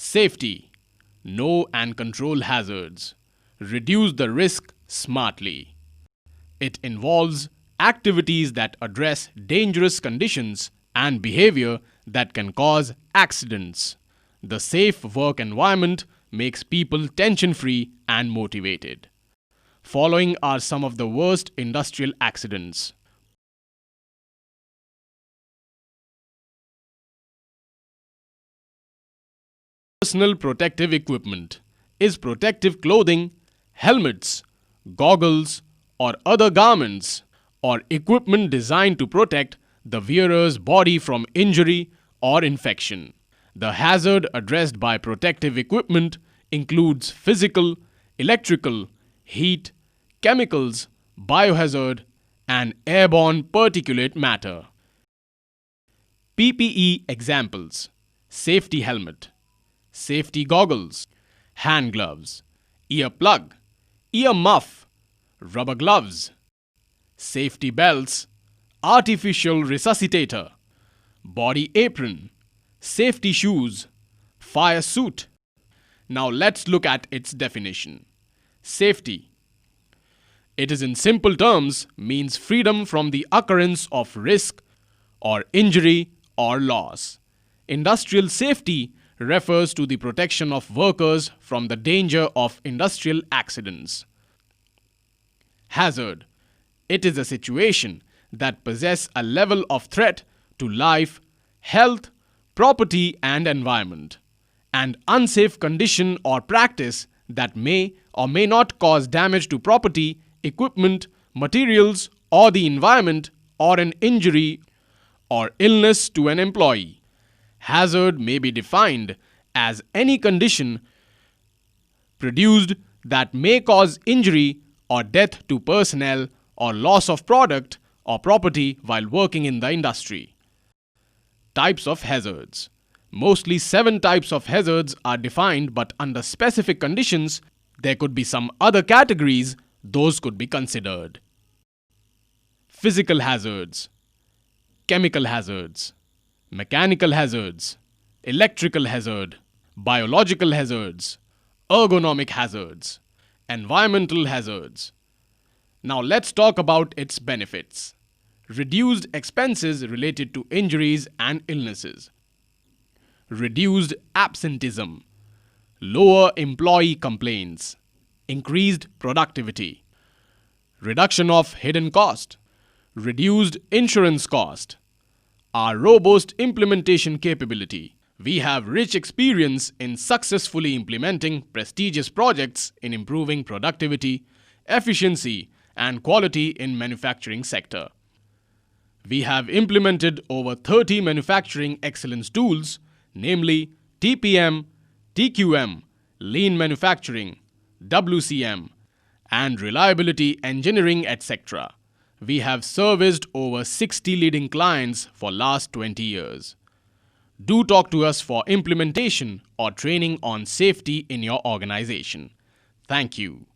Safety. Know and control hazards. Reduce the risk smartly. It involves activities that address dangerous conditions and behavior that can cause accidents. The safe work environment makes people tension-free and motivated. Following are some of the worst industrial accidents. Personal protective equipment is protective clothing, helmets, goggles, or other garments or equipment designed to protect the wearer's body from injury or infection. The hazard addressed by protective equipment includes physical, electrical, heat, chemicals, biohazard, and airborne particulate matter. Ppe examples: safety helmet, safety goggles, hand gloves, ear plug, ear muff, rubber gloves, safety belts, artificial resuscitator, body apron, safety shoes, fire suit. Now let's look at its definition. Safety. It is in simple terms means freedom from the occurrence of risk or injury or loss. Industrial safety refers to the protection of workers from the danger of industrial accidents. Hazard. It is a situation that possesses a level of threat to life, health, property and environment. An unsafe condition or practice that may or may not cause damage to property, equipment, materials or the environment, or an injury or illness to an employee. Hazard may be defined as any condition produced that may cause injury or death to personnel or loss of product or property while working in the industry. Types of hazards. Mostly 7 types of hazards are defined, but under specific conditions, there could be some other categories. Those could be considered. Physical hazards, chemical hazards, mechanical hazards, electrical hazard, biological hazards, ergonomic hazards, environmental hazards. Now let's talk about its benefits. Reduced expenses related to injuries and illnesses. Reduced absenteeism. Lower employee complaints. Increased productivity. Reduction of hidden cost. Reduced insurance cost. Our robust implementation capability. We have rich experience in successfully implementing prestigious projects in improving productivity, efficiency, and quality in manufacturing sector. We have implemented over 30 manufacturing excellence tools, namely TPM, TQM, Lean Manufacturing, WCM, and Reliability Engineering, etc. We have serviced over 60 leading clients for last 20 years. Do talk to us for implementation or training on safety in your organization. Thank you.